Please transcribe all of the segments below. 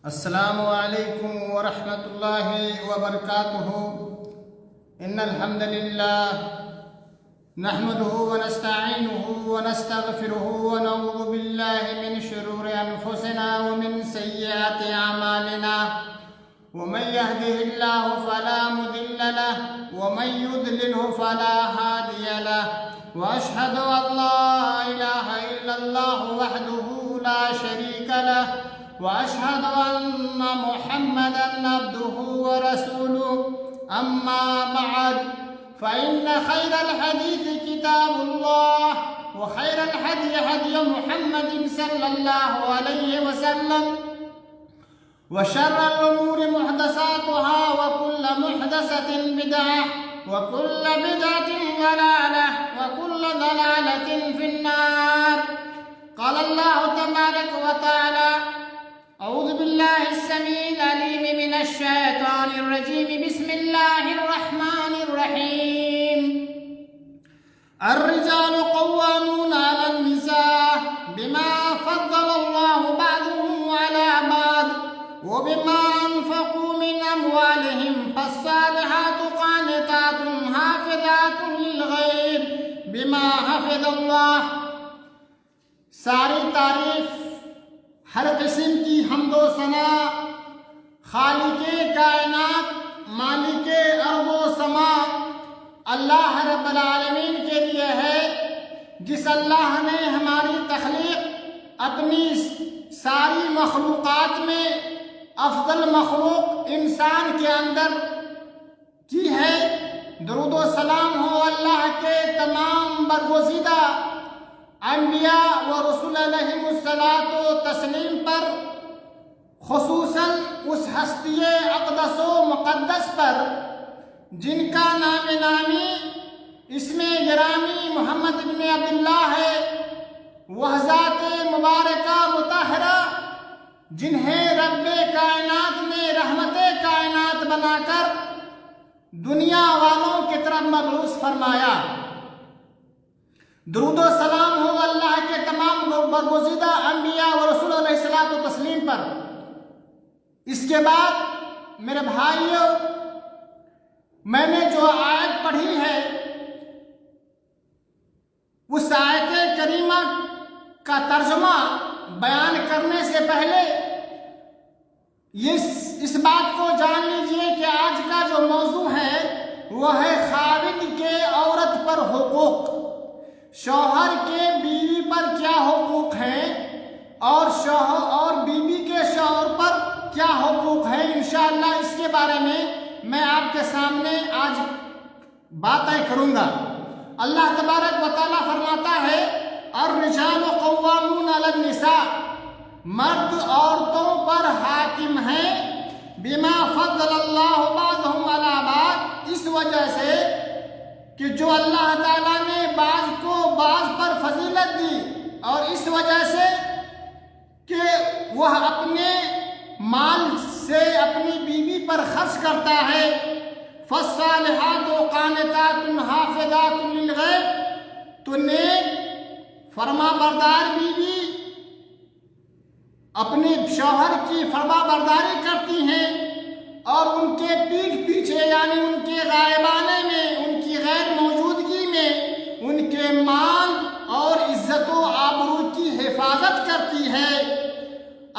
السلام علیکم ورحمۃ اللہ وبرکاتہ ان الحمد للہ نحمده ونستعینه ونستغفره ونعوذ باللہ من شرور انفسنا ومن سیئات اعمالنا ومن يهده الله فلا مضل له ومن يضلله فلا هادي له واشهد ان لا اله الا الله وحده لا شريك له وأشهد أن محمدًا عبده ورسوله أما بعد فإن خير الحديث كتاب الله وخير الهدي هدي محمد صلى الله عليه وسلم وشر الأمور محدثاتها وكل محدثة بدعة وكل بدعة ضلالة وكل ضلالة في النار. قال الله تبارك وتعالى: أعوذ بالله السميع العليم من الشيطان الرجيم. بسم الله الرحمن الرحيم. الرجال قوامون على النساء بما فضل الله بعضهم على بعض وبما أنفقوا من أموالهم فالصالحات قانتات حافظات للغيب بما حفظ الله. ساری تعریف، ہر قسم کی حمد و ثنا خالق کائنات مالک ارض و سما اللہ رب العالمین کے لیے ہے، جس اللہ نے ہماری تخلیق اپنی ساری مخلوقات میں افضل مخلوق انسان کے اندر کی ہے. درود و سلام ہو اللہ کے تمام برگزیدہ انبیاء و رسول علیہم الصلاۃ و تسلیم پر، خصوصاً اس ہستی اقدس و مقدس پر جن کا نام نامی اسم گرامی محمد بن عبداللہ ہے. وہ ذات مبارکہ مطہرہ جنہیں رب کائنات نے رحمت کائنات بنا کر دنیا والوں کی طرف مبعوث فرمایا. درود و سلام ہو اللہ کے تمام برگزیدہ انبیاء و رسول علیہ الصلوۃ و تسلیم پر. اس کے بعد میرے بھائیوں، میں نے جو آیت پڑھی ہے اس آیت کریمہ کا ترجمہ بیان کرنے سے پہلے اس بات کو جان لیجئے کہ آج کا جو موضوع ہے وہ ہے خاوند کے عورت پر حقوق. شوہر کے بیوی پر کیا حقوق ہیں اور شوہر اور بیوی کے شوہر پر کیا حقوق ہیں. انشاءاللہ اس کے بارے میں آپ کے سامنے آج باتیں کروں گا. اللہ تبارک و تعالیٰ فرماتا ہے: الرجال قوامون علی النساء، مرد عورتوں پر حاکم ہیں، بما فضل اللہ بعضهم علی بعض، اس وجہ سے کہ جو اللہ تعالیٰ نے بعض کو بعض پر فضیلت دی، اور اس وجہ سے کہ وہ اپنے مال سے اپنی بیوی پر خرچ کرتا ہے. فالصالحات قانتات حافظات للغیب، تو نیک فرما بردار بیوی اپنے شوہر کی فرما برداری کرتی ہیں اور ان کے پیٹھ پیچھے یعنی ان کے غائبانے میں، ان کی غیر موجودگی میں ان کے مال اور عزت و آبرو کی حفاظت کرتی ہے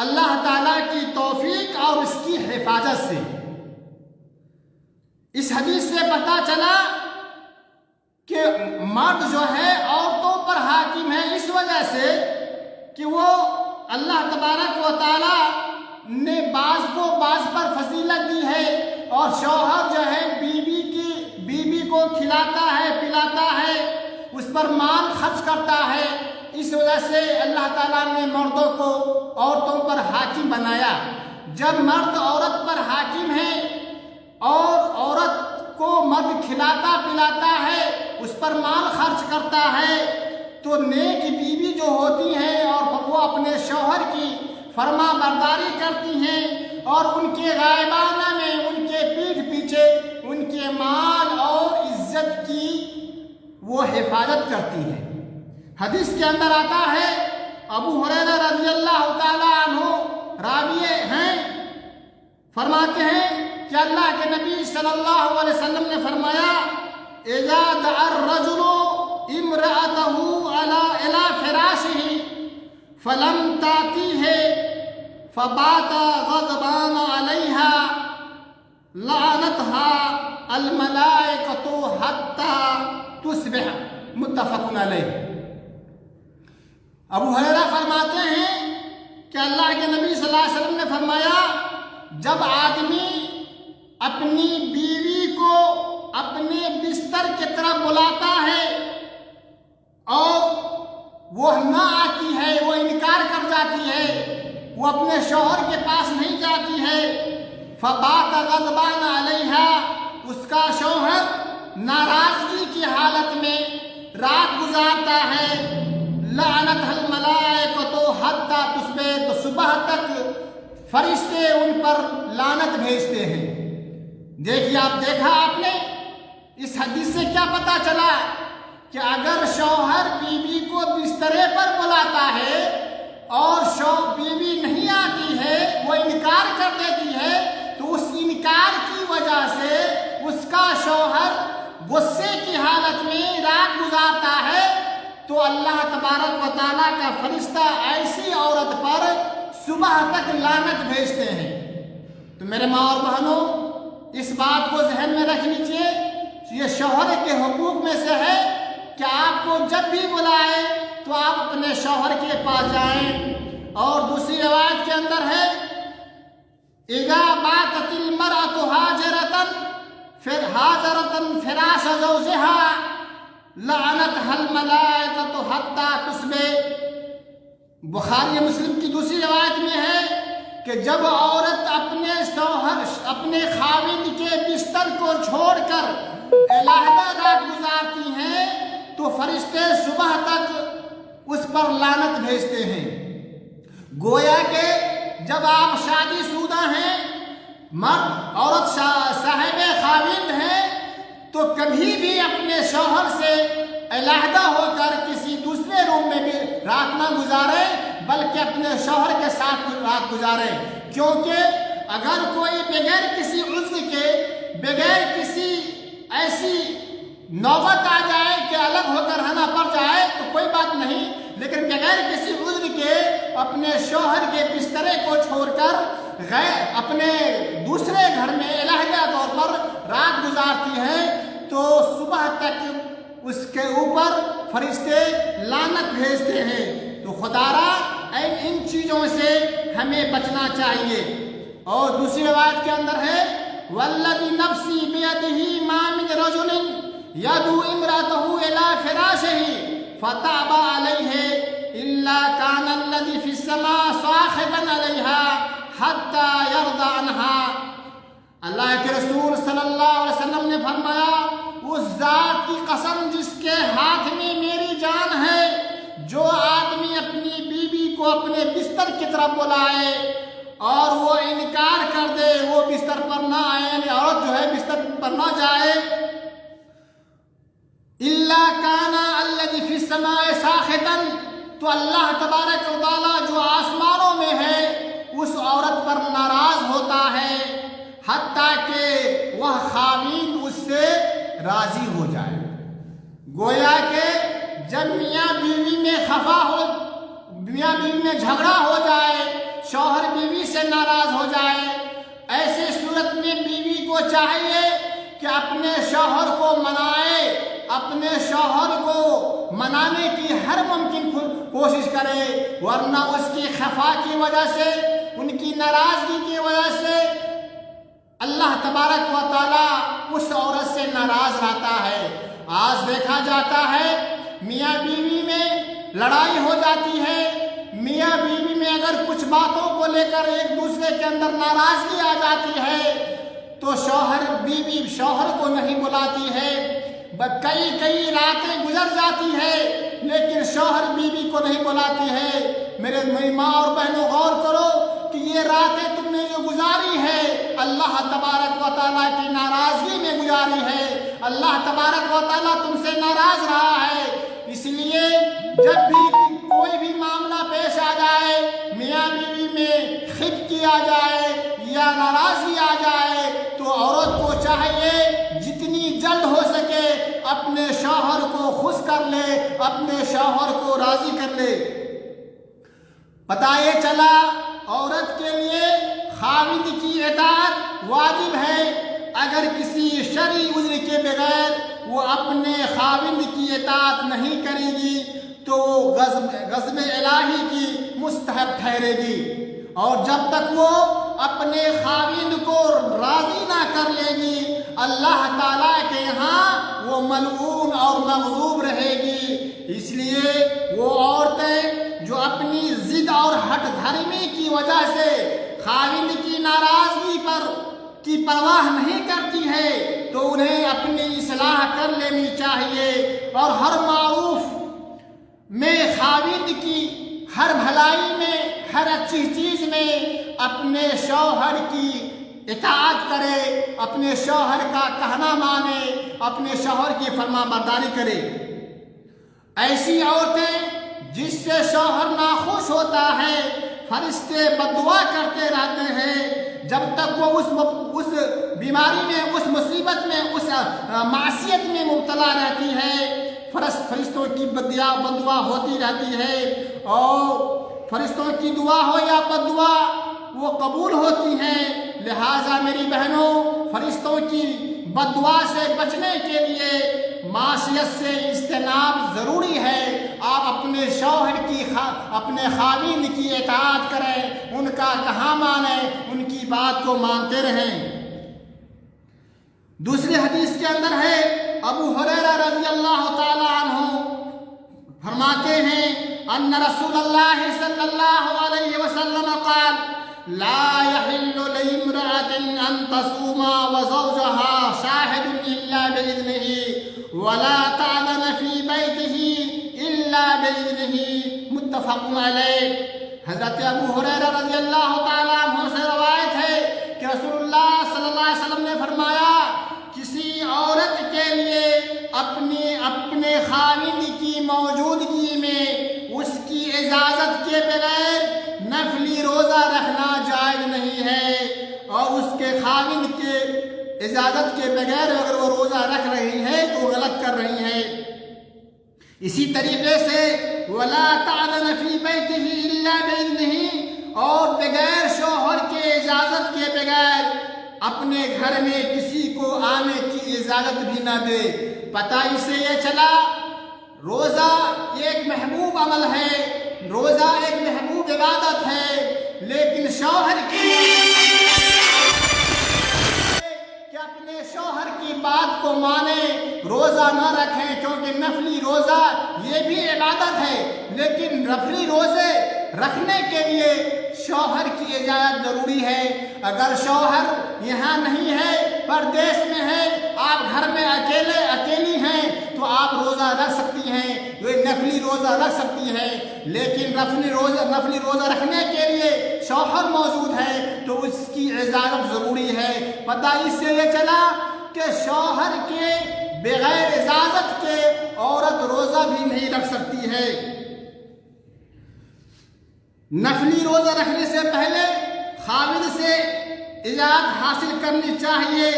اللہ تعالیٰ کی توفیق اور اس کی حفاظت سے. اس حدیث سے پتہ چلا کہ مرد جو ہے عورتوں پر حاکم ہے اس وجہ سے کہ وہ اللہ تبارک و تعالیٰ نے بعض کو بعض پر فضیلت دی ہے، اور شوہر جو ہے بیوی کو کھلاتا ہے، پلاتا ہے، اس پر مال خرچ کرتا ہے. اس وجہ سے اللہ تعالیٰ نے مردوں کو عورتوں پر حاکم بنایا. جب مرد عورت پر حاکم ہے اور عورت کو مرد کھلاتا پلاتا ہے، اس پر مال خرچ کرتا ہے، تو نیک بیوی جو ہوتی ہیں اور وہ اپنے شوہر کی فرما برداری کرتی ہیں اور ان کے غائبانہ میں ان کے پیٹھ پیچھے ان کے مال اور عزت کی وہ حفاظت کرتی ہیں. حدیث کے اندر آتا ہے، ابو ہریرہ رضی اللہ تعالی عنہ راوی ہیں کہ اللہ کے نبی صلی اللہ علیہ وسلم نے فرمایا اذا دعا الرجل امرأته الى فراشه فلم تأتيه فبات غضبان عليها لعنتها الملائكة حتى تصبح متفق علیہ۔ ابو ہریرہ فرماتے ہیں کہ اللہ کے نبی صلی اللہ علیہ وسلم نے فرمایا جب آدمی اپنی بیوی کو اپنے بستر کی طرف بلاتا ہے اور وہ نہ آتی ہے، وہ انکار کر جاتی ہے، وہ اپنے شوہر کے پاس نہیں جاتی ہے، فبات غضبان علیہا، اس کا شوہر ناراضگی کی حالت میں رات گزارتا ہے، لعنتھا الملائکۃ حتی تصبح، تو صبح تک فرشتے ان پر لعنت بھیجتے ہیں۔ دیکھیے دیکھا آپ نے اس حدیث سے کیا پتا چلا کہ اگر شوہر بیوی کو بسترے پر بلاتا ہے اور بیوی نہیں آتی ہے، وہ انکار کر دیتی ہے، تو اس انکار کی وجہ سے اس کا شوہر غصے کی حالت میں رات گزارتا ہے، تو اللہ تبارک و تعالیٰ کا فرشتہ ایسی عورت پر صبح تک لعنت بھیجتے ہیں۔ تو میرے ماں اور بہنوں، اس بات کو ذہن میں رکھ لیجئے، یہ شوہر کے حقوق میں سے ہے کہ آپ کو جب بھی بلائے تو آپ اپنے شوہر کے پاس جائیں۔ اور دوسری روایت کے اندر ہے اذا باتت المرأة حاجرة فراش زوجها لعنتها الملائکۃ حتی تصبح۔ بخاری مسلم کی دوسری روایت میں ہے کہ جب عورت اپنے خاوند کے بستر کو چھوڑ کر علیحدہ رات گزارتی ہیں تو فرشتے صبح تک اس پر لعنت بھیجتے ہیں۔ گویا کہ جب آپ شادی شدہ ہیں، مرد عورت صاحب خاوند ہیں، تو کبھی بھی اپنے شوہر سے علیحدہ ہو کر کسی دوسرے روم میں بھی رات نہ گزارے، بلکہ اپنے شوہر کے ساتھ رات گزارے، کیونکہ اگر کوئی بغیر کسی عذر کے، بغیر کسی ایسی نوبت آ جائے کہ الگ ہو کر رہنا پڑ جائے تو کوئی بات نہیں، لیکن بغیر کسی عذر کے اپنے شوہر کے بسترے کو چھوڑ کر اپنے دوسرے گھر میں علیحدہ طور پر رات گزارتی ہے تو صبح تک اس کے اوپر فرشتے لعنت بھیجتے ہیں۔ تو خدا را ان چیزوں سے ہمیں بچنا چاہیے۔ اور دوسری روایت کے اندر ہے والذی نفسی بیدہ ما من رجل یدعو امرأته الى فراشہ فتأبى علیہ الا کان الذی فی السماء صاخبا علیہا حتی یرضى عنہا۔ اللہ کے رسول صلی اللہ علیہ وسلم نے فرمایا اس ذات کی قسم جس کے ہاتھ میں میری جان ہے، جو آدمی اپنی بیوی کو اپنے بستر کی طرف بلائے اور وہ انکار کر دے، وہ بستر پر نہ آئے، یعنی عورت جو ہے بستر پر نہ جائے، الا کان الذی فی السماء ساخطا، تو اللہ تبارک و تعالی جو آسمانوں میں ہے اس عورت پر ناراض ہوتا ہے، حتیٰ کہ وہ خاوند اس سے راضی ہو جائے۔ گویا کہ جب میاں بیوی میں میاں بیوی میں جھگڑا ہو جائے، شوہر بیوی سے ناراض ہو جائے، ایسے صورت میں بیوی کو چاہیے کہ اپنے شوہر کو منائے، اپنے شوہر کو منانے کی ہر ممکن کوشش کرے، ورنہ اس کی خفا کی وجہ سے، ان کی ناراضگی کی وجہ سے اللہ تبارک و تعالی اس عورت سے ناراض رہتا ہے۔ آج دیکھا جاتا ہے میاں بیوی میں لڑائی ہو جاتی ہے، میاں بیوی میں اگر کچھ باتوں کو لے کر ایک دوسرے کے اندر ناراضگی آ جاتی ہے تو بیوی شوہر کو نہیں بلاتی ہے، کئی راتیں گزر جاتی ہے لیکن شوہر بیوی کو نہیں بلاتی ہے۔ میری ماں اور بہنوں غور کرو کہ یہ راتیں تم نے جو گزاری ہے اللہ تبارک و تعالیٰ کی ناراضگی میں گزاری ہے، اللہ تبارک و تعالیٰ تم سے ناراض رہا ہے۔ اس لیے جب بھی کوئی بھی معاملہ پیش آ جائے، میاں بیوی میں خب کیا جائے، یا ناراضگی آ جائے تو عورت کو چاہیے جتنی جلد ہو سکے اپنے شوہر کو خوش کر لے، اپنے شوہر کو راضی کر لے۔ پتہ یہ چلا عورت کے لیے خاوند کی اطاعت واجب ہے۔ اگر کسی شرعی عذر کے بغیر وہ اپنے خاوند کی اطاعت نہیں کرے گی تو غضب الہی کی مستحق ٹھہرے گی، اور جب تک وہ اپنے خاوند کو راضی نہ کر لے گی اللہ تعالیٰ کے یہاں وہ ملعون اور مغضوب رہے گی۔ اس لیے وہ عورتیں جو اپنی ضد اور ہٹ دھرمی کی وجہ سے خاوند کی ناراضگی کی پرواہ نہیں کرتی ہے تو انہیں اپنی اصلاح کر لینی چاہیے، اور ہر معروف میں خاوند کی ہر بھلائی میں، ہر اچھی چیز میں اپنے شوہر کی اطاعت کرے، اپنے شوہر کا کہنا مانے، اپنے شوہر کی فرما برداری کرے۔ ایسی عورتیں جس سے شوہر ناخوش ہوتا ہے فرشتے بددعا کرتے رہتے ہیں جب تک وہ اس بیماری میں، اس مصیبت میں، اس معصیت میں مبتلا رہتی ہے فرشتوں کی بددعا ہوتی رہتی ہے، اور فرشتوں کی دعا ہو یا بددعا وہ قبول ہوتی ہیں۔ لہٰذا میری بہنوں، فرشتوں کی بددعا سے بچنے کے لیے معصیت سے اجتناب ضروری ہے۔ آپ اپنے شوہر کی اپنے خاوند کی اطاعت کریں، ان کا کہا مانیں، ان کی بات کو مانتے رہیں۔ دوسری حدیث کے اندر ہے، ابو ہریرہ رضی اللہ تعالی عنہ فرماتے ہیں ان رسول اللہ صلی اللہ علیہ وسلم قال لا يحل لامرأة ان تصوم وزوجها شاهد الا باذنه ولا تعذن في بيته الا باذنه متفق علیہ۔ حضرت ابو ہریرہ رضی اللہ تعالیٰ عنہ سے روایت ہے کہ رسول اللہ صلی اللہ علیہ وسلم نے فرمایا کسی عورت کے لیے اپنے خاوند کی موجودگی میں اس کی اجازت کے بغیر نفلی روزہ رکھنا جائز نہیں ہے، اور اس کے خاوند کے اجازت کے بغیر اگر وہ روزہ رکھ رہی ہے تو غلط کر رہی ہے۔ اسی طریقے سے وَلَا تَعْذَنَ فِي بَيْتِهِ إِلَّا بِإِذْنِهِ، اور بغیر شوہر کے اجازت کے بغیر اپنے گھر میں کسی کو آنے کی اجازت بھی نہ دے۔ پتہ اس سے یہ چلا روزہ ایک محبوب عمل ہے، روزہ ایک محبوب عبادت ہے، لیکن شوہر کی کہ اپنے شوہر کی بات کو مانے، روزہ نہ رکھیں، کیونکہ نفلی روزہ یہ بھی عبادت ہے، لیکن نفلی روزے رکھنے کے لیے شوہر کی اجازت ضروری ہے۔ اگر شوہر یہاں نہیں ہے، پردیس میں ہے، آپ گھر میں اکیلی ہیں تو آپ روزہ رکھ سکتی ہیں، یہ نفلی روزہ رکھ سکتی ہیں، لیکن نفلی روزہ رکھنے کے لیے شوہر موجود ہے تو اس کی اجازت ضروری ہے۔ پتہ اس سے یہ چلا کہ شوہر کے بغیر اجازت کے عورت روزہ بھی نہیں رکھ سکتی ہے۔ نفلی روزہ رکھنے سے پہلے خاوند سے اجازت حاصل کرنی چاہیے۔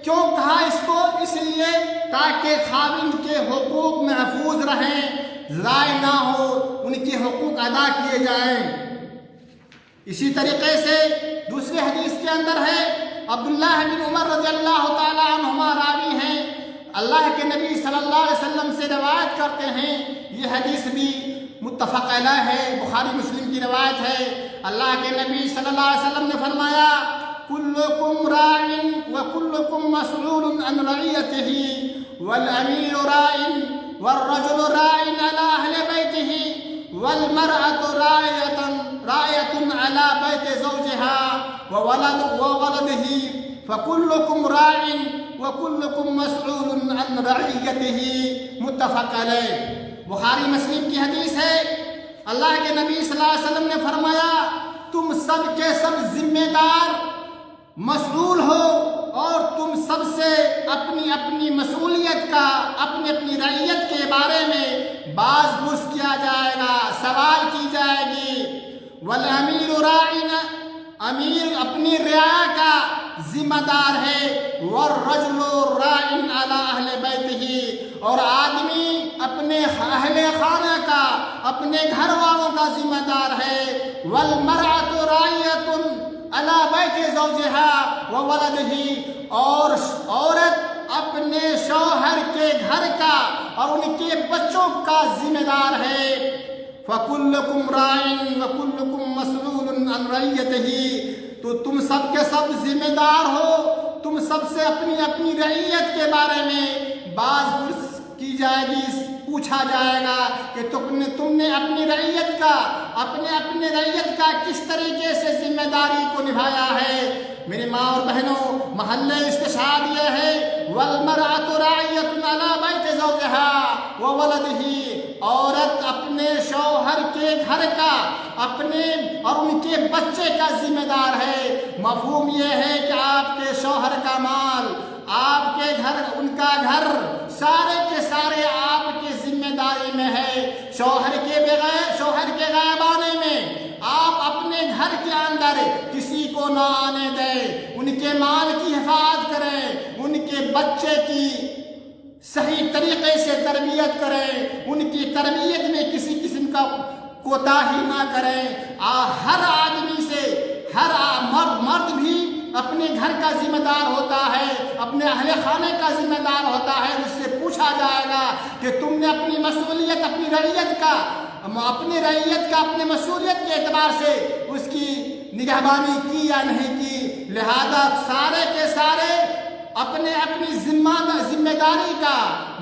کیوں کہا اس کو؟ اس لیے تاکہ خاوند کے حقوق محفوظ رہیں، ضائع نہ ہو، ان کے حقوق ادا کیے جائیں۔ اسی طریقے سے دوسری حدیث کے اندر ہے، عبداللہ بن عمر رضی اللہ تعالیٰ عنہما راوی ہیں، اللہ کے نبی صلی اللہ علیہ وسلم سے روایت کرتے ہیں، یہ حدیث بھی متفق علیہ ہے، بخاری مسلم کی روایت ہے۔ اللہ کے نبی صلی اللہ علیہ وسلم نے فرمایا کلکم راع وکلکم مسئول عن رعیتہ والامیر راع والرجل راع علی اہل بیتہ والمرأة راعیة علی بیت زوجها وولدہ فکلکم راع وکلکم مسئول عن رعیتہ متفق علیہ۔ بخاری مسلم کی حدیث ہے، اللہ کے نبی صلی اللہ علیہ وسلم نے فرمایا تم سب کے سب ذمہ دار مسئول ہو، اور تم سب سے اپنی اپنی مسئولیت کا، اپنی اپنی رعیت کے بارے میں باز پرس کیا جائے گا، سوال کی جائے گی۔ والامیر راعٍ، امیر اپنی رعایا کا ذمہ دار ہے، والرجل راع علی اہل بیتہ، اور آدمی اپنے اہل خانہ کا، اپنے گھر والوں کا ذمہ دار ہے، والمرأۃ راعیۃ علی بیت زوجها وولدہ، اور عورت اپنے شوہر کے گھر کا اور ان کے بچوں کا ذمہ دار ہے۔ فَكُلُّكُمْ رَاعٍ وَكُلُّكُمْ مَسْئُولٌ عَنْ رَعِيَّتِهِ، تو تم سب کے سب ذمہ دار ہو، تم سب سے اپنی اپنی رعیت کے بارے میں باز پرس کی جائے گی، پوچھا جائے گا کہ تم نے اپنی رعیت کا، اپنے رعیت کا کس طریقے سے ذمہ داری کو نبھایا ہے۔ میری ماں اور بہنوں، محل استشہاد یہ ہے، وَالْمَرْأَةُ رَاعِيَةٌ عَلَى بَيْتِ زَوْجِهَا وَوَلَدِهِ، عورت اپنے شوہر کے گھر کا، اپنے اور ان کے بچے کا ذمہ دار ہے۔ مفہوم یہ ہے کہ آپ کے شوہر کا مال، آپ کے گھر، ان کا گھر، سارے کے سارے آپ کی ذمہ داری میں ہے۔ شوہر کے غائب آنے میں آپ اپنے گھر کے اندر کسی کو نہ آنے دیں، ان کے مال کی حفاظت کریں، ان کے بچے کی صحیح طریقے سے تربیت کریں، ان کی تربیت میں کسی قسم کا کوتاہی نہ کریں۔ ہر آدمی سے، ہر مرد بھی اپنے گھر کا ذمہ دار ہوتا ہے، اپنے اہل خانے کا ذمہ دار ہوتا ہے۔ اس سے پوچھا جائے گا کہ تم نے اپنی مسئولیت، اپنی رعیت کا، اپنے مسئولیت کے اعتبار سے اس کی نگہبانی کی یا نہیں کی۔ لہذا سارے کے سارے اپنی ذمہ داری کا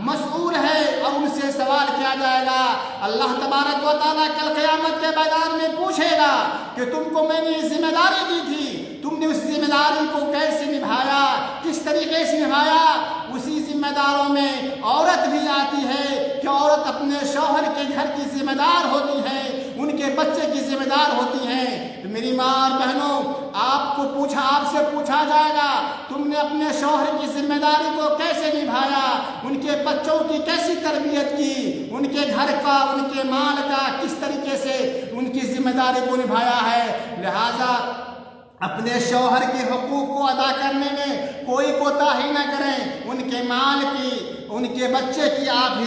مسئول ہے اور ان سے سوال کیا جائے گا۔ اللہ تبارک و تعالیٰ کل قیامت کے میدان میں پوچھے گا کہ تم کو میں نے یہ ذمہ داری دی تھی، تم نے اس ذمہ داری کو کیسے نبھایا، کس طریقے سے نبھایا۔ اسی ذمہ داروں میں عورت بھی آتی ہے کہ عورت اپنے شوہر کے گھر کی ذمہ دار ہوتی ہے، ان کے بچے کی ذمہ دار ہوتی ہیں۔ تو میری ماں اور بہنوں، آپ سے پوچھا جائے گا تم نے اپنے شوہر کی ذمہ داری کو کیسے نبھایا، ان کے بچوں کی کیسی تربیت کی، ان کے گھر کا، ان کے مال کا کس طریقے سے ان کی ذمہ داری کو نبھایا ہے۔ لہذا اپنے شوہر کے حقوق کو ادا کرنے میں کوئی کوتاہی نہ کریں، ان کے مال کی، ان کے بچے کی آپ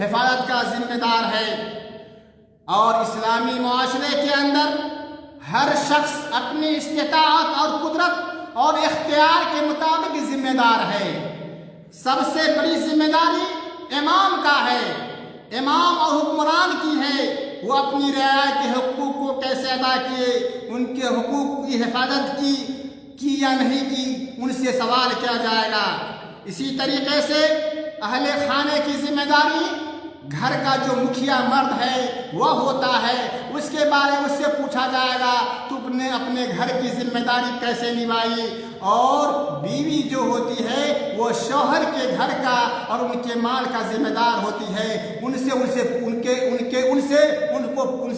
حفاظت کا ذمہ دار ہے۔ اور اسلامی معاشرے کے اندر ہر شخص اپنی استطاعت اور قدرت اور اختیار کے مطابق ذمہ دار ہے۔ سب سے بڑی ذمہ داری امام کا ہے، امام اور حکمران کی ہے، وہ اپنی رعایا کے حقوق کو کیسے ادا کیے، ان کے حقوق کی حفاظت کی یا نہیں کی، ان سے سوال کیا جائے گا۔ اسی طریقے سے اہل خانے کی ذمہ داری، گھر کا جو مکھیا مرد ہے وہ ہوتا ہے، اس کے بارے میں اس سے پوچھا جائے گا تم نے اپنے گھر کی ذمہ داری کیسے نبھائی۔ اور بیوی جو ہوتی ہے وہ شوہر کے گھر کا اور ان کے مال کا ذمہ دار ہوتی ہے، ان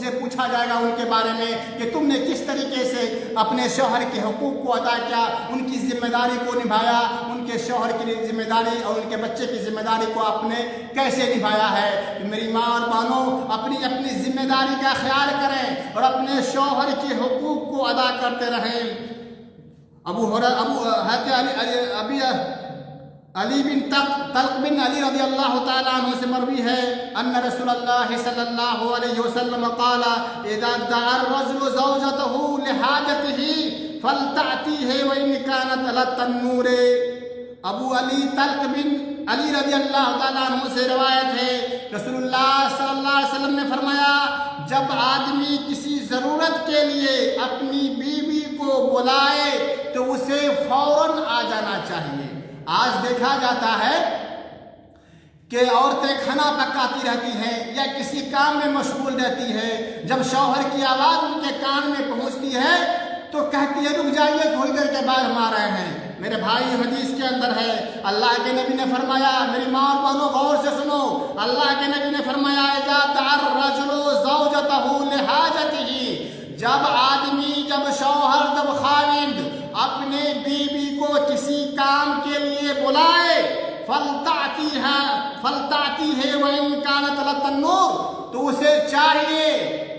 سے پوچھا جائے گا ان کے بارے میں کہ تم نے کس طریقے سے اپنے شوہر کے حقوق کو ادا کیا، ان کی ذمہ داری کو نبھایا، ان کے شوہر کی ذمہ داری اور ان کے بچے کی ذمہ داری کو آپ نے کیسے نبھایا ہے۔ میری ماں اور بہنوں، اپنی ذمہ داری کا خیال کریں اور اپنے شوہر کے حقوق کو ادا کرتے رہیں۔ علی بن طلق بن علی رضی اللہ تعالیٰ عنہ سے مروی ہے ان رسول اللہ صلی اللہ علیہ وسلم قال اذا دعا الرجل زوجته لحاجته فلتأتيه وإن كانت على التنور۔ ابو علی طلق بن علی رضی اللہ تعالیٰ عنہ سے روایت ہے، رسول اللہ صلی اللہ علیہ وسلم نے فرمایا جب آدمی کسی ضرورت کے لیے اپنی بیوی کو بلائے تو اسے فوراً آ جانا چاہیے۔ آج دیکھا جاتا ہے کہ عورتیں کھانا پکاتی رہتی ہیں یا کسی کام میں مشغول رہتی ہے، جب شوہر کی آواز ان کے کان میں پہنچتی ہے تو کہتی ہے رک جائیے تھوڑی دیر کے بعد ہم آ رہے ہیں۔ میرے بھائی حدیث کے اندر ہے، اللہ کے نبی نے فرمایا، میری ماں اور بہنوں غور سے سنو، اللہ کے نبی نے فرمایا اذا دعا الرجل زوجته لحاجته، جب آدمی، جب شوہر، جب خاوند اپنے بیوی کو کسی کام کے لیے بلائے فلتأتیہ وإن كانت على التنور، تو اسے چاہیے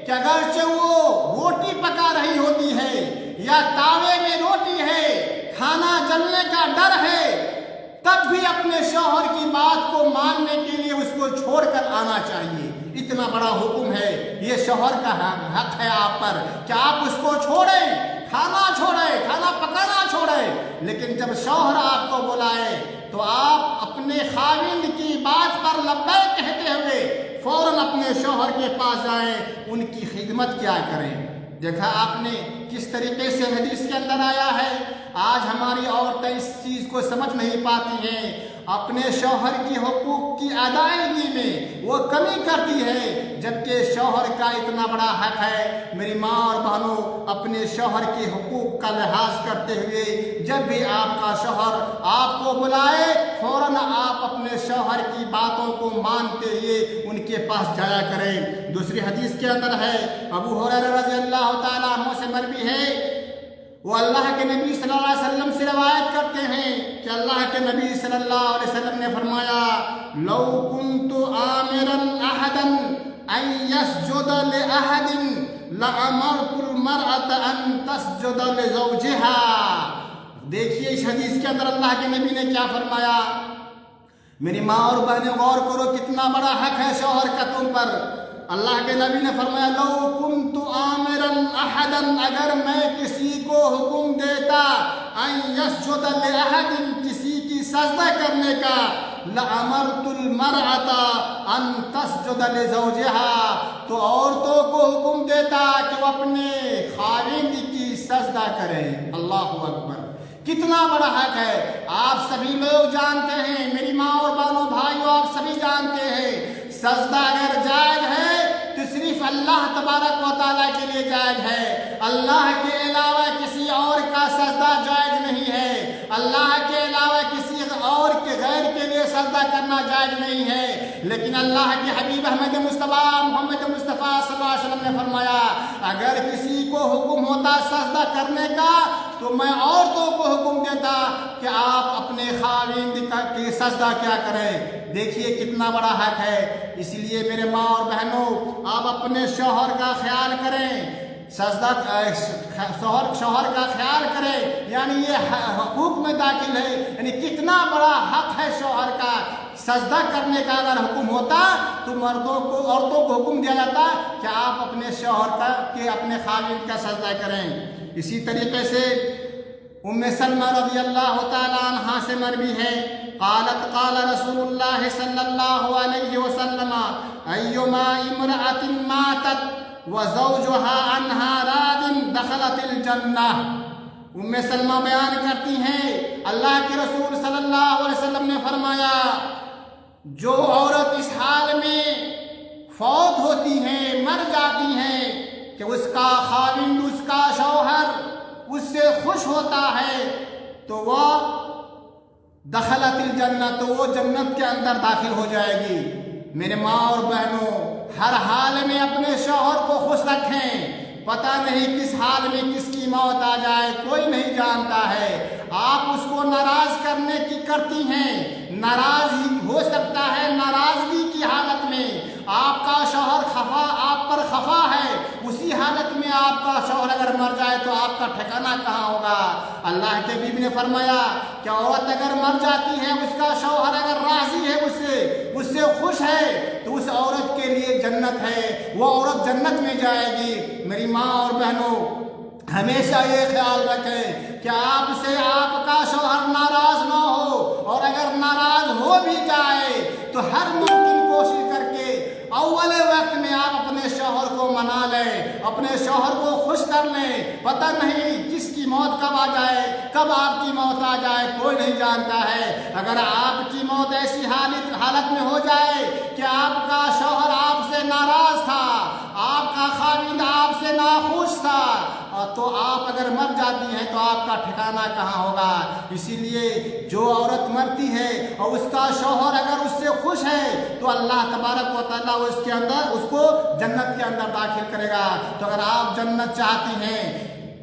کہ اگرچہ وہ روٹی پکا رہی ہوتی ہے یا کا ڈر ہے تب بھی اپنے شوہر کی بات کو ماننے کے لیے اس کو چھوڑ کر آنا چاہیے. اتنا بڑا حکم ہے. یہ شوہر کا حق ہے آپ پر کہ آپ اس کو چھوڑیں، کھانا پکانا چھوڑیں. لیکن جب شوہر آپ کو بلائے تو آپ اپنے خاوند کی بات پر لبیک کہتے ہوئے فوراً اپنے شوہر کے پاس جائیں، ان کی خدمت کیا کریں. دیکھا آپ نے کس طریقے سے حدیث کے اندر آیا ہے. آج ہماری عورتیں اس چیز کو سمجھ نہیں پاتی ہیں. اپنے شوہر کی حقوق کی ادائیگی میں وہ کمی کرتی ہے، جبکہ شوہر کا اتنا بڑا حق ہے. میری ماں اور بہنوں، اپنے شوہر کے حقوق کا لحاظ کرتے ہوئے جب بھی آپ کا شوہر آپ کو بلائے فوراً آپ اپنے شوہر کی باتوں کو مانتے ہوئے ان کے پاس جایا کریں. دوسری حدیث کے اندر ہے، ابو ہریرہ رضی اللہ تعالیٰ عنہ سے مروی ہے، وہ اللہ کے نبی صلی اللہ علیہ وسلم سے روایت کرتے ہیں کہ اللہ کے نبی صلی اللہ علیہ وسلم نے فرمایا، لو كنت آمرا احدا ان يسجد لاحد لامرت المرأة ان تسجد لزوجها. دیکھیے اس حدیث کے اندر اللہ کے نبی نے کیا فرمایا. میری ماں اور بہنیں غور کرو، کتنا بڑا حق ہے شوہر کا تم پر. اللہ کے نبی نے فرمایا، لو كنت آمرا احدا، اگر میں کسی کو حکم دیتا ان يسجد لاحد، کسی کی سجدہ کرنے کا، لامرت المرأة ان تسجد لزوجها، تو عورتوں کو حکم دیتا کہ وہ اپنے خاوند کی سجدہ کریں. اللہ اکبر، کتنا بڑا حق ہے. آپ سبھی لوگ جانتے ہیں، میری ماں اور بہنوں بھائیوں آپ سبھی جانتے ہیں، سجدہ اگر جائز ہے تو صرف اللہ تبارک و تعالیٰ کے لیے جائز ہے. اللہ کے علاوہ کسی اور کا سجدہ جائز نہیں ہے. اللہ کے علاوہ کسی اور کے غیر کے لیے سجدہ کرنا جائز نہیں ہے. لیکن اللہ کے حبیب احمد مصطفیٰ محمد مصطفیٰ صلی اللہ علیہ وسلم نے فرمایا، اگر کسی کو حکم ہوتا سجدہ کرنے کا تو میں عورتوں کو حکم دیتا کہ آپ اپنے خاوند کی سجدہ کیا کریں. دیکھیے کتنا بڑا حق ہے. اس لیے میرے ماں اور بہنوں، آپ اپنے شوہر کا خیال کریں، شوہر کا خیال کریں. یعنی یہ حقوق میں داخل ہے. یعنی کتنا بڑا حق ہے شوہر کا. سجدہ کرنے کا اگر حکم ہوتا تو عورتوں کو حکم دیا جاتا کہ آپ اپنے شوہر کے اپنے خاوند کا سجدہ کریں. اسی طریقے سے ام سلمہ رضی اللہ تعالی عنہا سے مروی ہے، قالت قال رسول اللہ صلی اللہ علیہ وسلم، ایما امرأة ماتت وزوجها عنها راض دخلت الجنہ. ام سلمہ بیان کرتی ہیں، اللہ کے رسول صلی اللہ علیہ وسلم نے فرمایا، جو عورت اس حال میں فوت ہوتی ہیں، مر جاتی ہیں کہ اس کا خاوند، اس کا شوہر اس سے خوش ہوتا ہے تو وہ دخلت الجنہ، تو وہ جنت کے اندر داخل ہو جائے گی. میرے ماں اور بہنوں، ہر حال میں اپنے شوہر کو خوش رکھیں. پتہ نہیں کس حال میں کس کی موت آ جائے، کوئی نہیں جانتا ہے. آپ اس کو ناراض کرنے کی کرتی ہیں، ناراض ہی ہو سکتا ہے. ناراضگی کی حالت میں آپ کا شوہر آپ پر خفا ہے، اسی حالت میں آپ کا شوہر اگر مر جائے تو آپ کا ٹھکانہ کہاں ہوگا. اللہ کے حبیب نے فرمایا کہ عورت اگر مر جاتی ہے، اس کا شوہر اگر راضی ہے، اس سے خوش ہے، تو اس عورت کے لیے جنت ہے، وہ عورت جنت میں جائے گی. میری ماں اور بہنوں، ہمیشہ یہ خیال رکھیں کہ آپ سے آپ کا شوہر ناراض نہ ہو، اور اگر ناراض ہو بھی جائے تو ہر ممکن کوشش کر کے اول وقت میں آپ اپنے شوہر کو منا لیں، اپنے شوہر کو خوش کر لیں. پتہ نہیں کس کی موت کب آ جائے، کب آپ کی موت آ جائے، کوئی نہیں جانتا ہے. اگر آپ کی موت ایسی حالت میں ہو جائے کہ آپ کا شوہر آپ سے ناراض تھا، آپ کا خاوند آپ سے ناخوش تھا، تو آپ اگر مر جاتی ہیں تو آپ کا ٹھکانہ کہاں ہوگا. اسی لیے جو عورت مرتی ہے اور اس کا شوہر اگر اس سے خوش ہے تو اللہ تبارک و تعالیٰ اس کو جنت کے اندر داخل کرے گا. تو اگر آپ جنت چاہتی ہیں،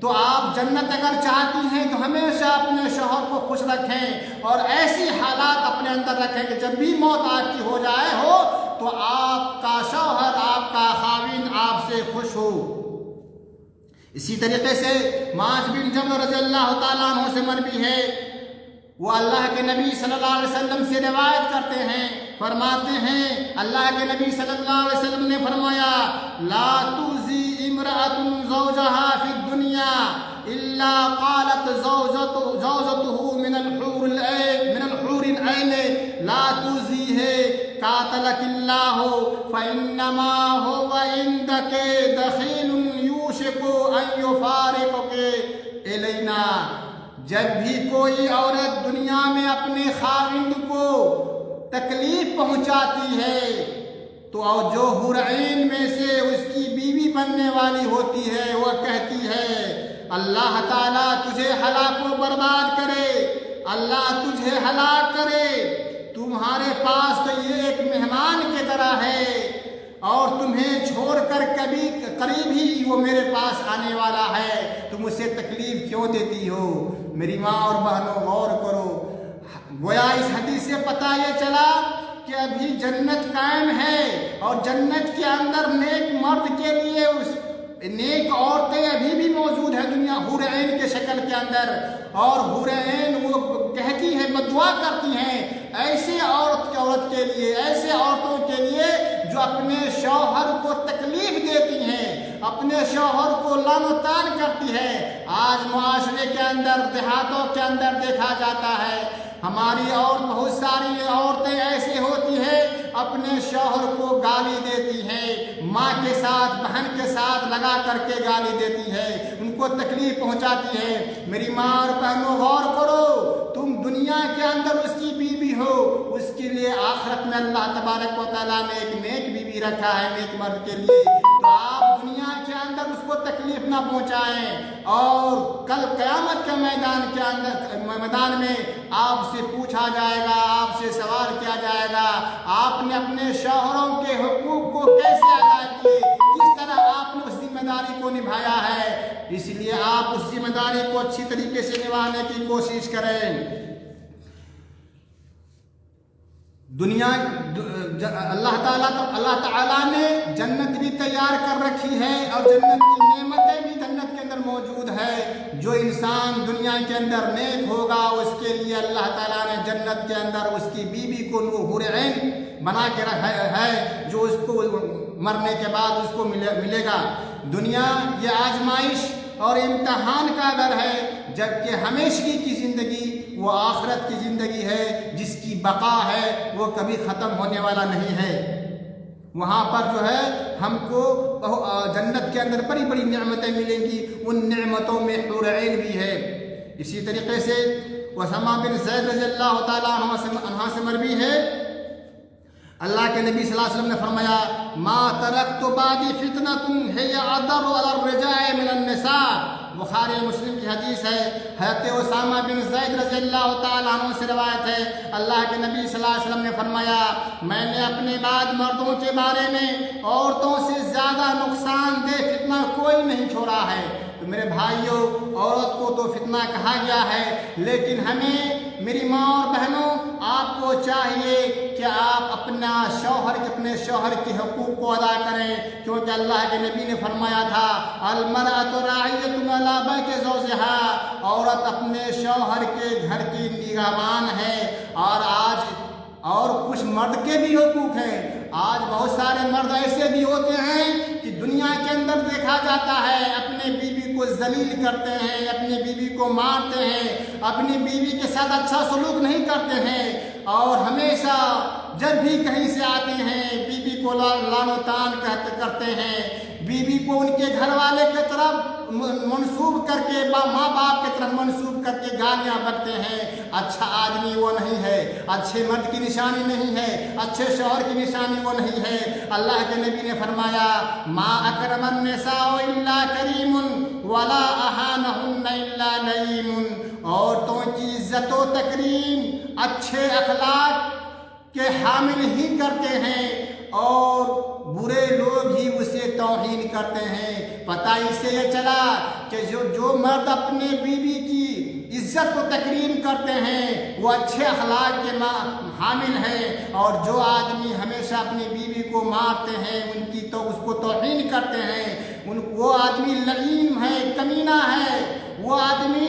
تو آپ جنت اگر چاہتی ہیں تو ہمیشہ اپنے شوہر کو خوش رکھیں، اور ایسی حالات اپنے اندر رکھیں کہ جب بھی موت آپ کی ہو جائے تو آپ کا شوہر، آپ کا خاوند آپ سے خوش ہو. اسی طریقے سے معاذ بن جبل رضی اللہ تعالیٰ عنہ سے مروی ہے، وہ اللہ کے نبی صلی اللہ علیہ وسلم سے روایت کرتے ہیں، فرماتے ہیں اللہ کے نبی صلی اللہ علیہ وسلم نے فرمایا لا تؤذی امرأۃ زوجها فی الدنیا الا قالت زوجته من الحور العین لا تؤذیہ قاتلک اللہ فانما هو عندک دخیل یوشک ان یفارقک الینا۔ جب بھی کوئی عورت دنیا میں اپنے خاوند کو تکلیف پہنچاتی ہے تو جو حور عین میں سے اس کی بیوی بننے والی ہوتی ہے وہ کہتی ہے اللہ تعالیٰ تجھے ہلاک و برباد کرے، اللہ تجھے ہلاک کرے، تمہارے پاس تو یہ ایک مہمان کی طرح ہے اور تمہیں چھوڑ کر کبھی قریب ہی وہ میرے پاس آنے والا ہے، تم اسے تکلیف کیوں دیتی ہو؟ میری ماں اور بہنوں غور کرو، گویا اس حدیث سے پتہ یہ چلا کہ ابھی جنت قائم ہے اور جنت کے اندر نیک مرد کے لیے اس نیک عورتیں ابھی بھی موجود ہیں دنیا حور عین کے شکل کے اندر، اور حور عین وہ کہتی ہیں بدعا کرتی ہیں ایسے عورت کے لیے، ایسے عورتوں کے لیے جو اپنے شوہر کو تکلیف دیتی ہیں، اپنے شوہر کو لعن و طعن کرتی ہے۔ آج معاشرے کے اندر دیہاتوں کے اندر دیکھا جاتا ہے ہماری اور بہت ساری عورتیں ایسی ہوتی ہیں اپنے شوہر کو گالی دیتی ہیں، ماں کے ساتھ بہن کے ساتھ لگا کر کے گالی دیتی ہے، ان کو تکلیف پہنچاتی ہے۔ میری ماں اور بہنوں غور کرو، تم دنیا کے اندر اس کی بیوی ہو، اس کے لیے آخرت میں اللہ تبارک و تعالیٰ نے ایک نیک بیوی رکھا ہے نیک مرد کے لیے، تو آپ دنیا کے اندر اس کو تکلیف نہ پہنچائیں، اور کل قیامت کے میدان میں آپ سے پوچھا جائے گا، آپ سے سوال کیا جائے گا آپ نے اپنے شوہروں کے حقوق کو کیسے ادا کیے، کس طرح آپ نے اس ذمہ داری کو نبھایا ہے۔ اس لیے آپ اس ذمہ داری کو اچھی طریقے سے نبھانے کی کوشش کریں۔ اللہ تعالیٰ نے جنت بھی تیار کر رکھی ہے اور جنت کی نعمتیں بھی جنت کے اندر موجود ہے۔ جو انسان دنیا کے اندر نیک ہوگا اس کے لیے اللہ تعالیٰ نے جنت کے اندر اس کی بیوی کو حور عین بنا کے رکھا ہے، جو اس کو مرنے کے بعد اس کو ملے گا۔ دنیا یہ آزمائش اور امتحان کا گھر ہے، جبکہ ہمیشگی کی زندگی وہ آخرت کی زندگی ہے جس کی بقا ہے، وہ کبھی ختم ہونے والا نہیں ہے۔ وہاں پر جو ہے ہم کو جنت کے اندر بڑی بڑی نعمتیں ملیں گی، ان نعمتوں میں حور عین بھی ہے۔ اسی طریقے سے اسامہ بن زید رضی اللہ تعالیٰ عنہ سے مروی ہے، اللہ کے نبی صلی اللہ علیہ وسلم نے فرمایا ما ترکت بعدی فتنۃ ہی اضر علی الرجال من النساء۔ بخاری مسلم کی حدیث ہے، حضرت اسامہ بن زید رضی اللہ تعالیٰ عنہ سے روایت ہے، اللہ کے نبی صلی اللہ علیہ وسلم نے فرمایا میں نے اپنے بعد مردوں کے بارے میں عورتوں سے زیادہ نقصان دہ فتنہ کوئی نہیں چھوڑا ہے۔ تو میرے بھائیوں، عورت کو تو فتنہ کہا گیا ہے، لیکن ہمیں میری ماں اور بہنوں آپ کو چاہیے کہ آپ اپنے شوہر کے حقوق کو ادا کریں، کیونکہ اللہ کے نبی نے فرمایا تھا المرأۃ راعیۃ علی بیت زوجہا، عورت اپنے شوہر کے گھر کی نگہبان ہے۔ اور کچھ مرد کے بھی حقوق ہیں۔ آج بہت سارے مرد ایسے بھی ہوتے ہیں کہ دنیا کے اندر دیکھا جاتا ہے اپنے بیوی کو ذلیل کرتے ہیں، اپنی بیوی کو مارتے ہیں، اپنی بیوی کے ساتھ اچھا سلوک نہیں کرتے ہیں، اور ہمیشہ جب بھی کہیں سے آتے ہیں بیوی کو لعن و طعن کرتے ہیں، بیوی کو ان کے گھر والے کی طرف منسوب کر کے ماں باپ کی طرف منسوب کر کے گالیاں بکتے ہیں۔ اچھا آدمی وہ نہیں ہے، اچھے مرد کی نشانی نہیں ہے، اچھے شوہر کی نشانی وہ نہیں ہے۔ اللہ کے نبی نے فرمایا ما اکرم النساء الا کریم ولا اہانہن الا لئیم، عورتوں کی عزت و تکریم اچھے اخلاق کے حامل ہی کرتے ہیں، اور برے لوگ ہی اسے توہین کرتے ہیں۔ پتہ اس سے یہ چلا کہ جو مرد اپنے بیوی کی عزت و تکریم کرتے ہیں وہ اچھے اخلاق کے حامل ہیں، اور جو آدمی ہمیشہ اپنی بیوی کو مارتے ہیں، اس کو توہین کرتے ہیں، وہ آدمی لعین ہے، کمینہ ہے، وہ آدمی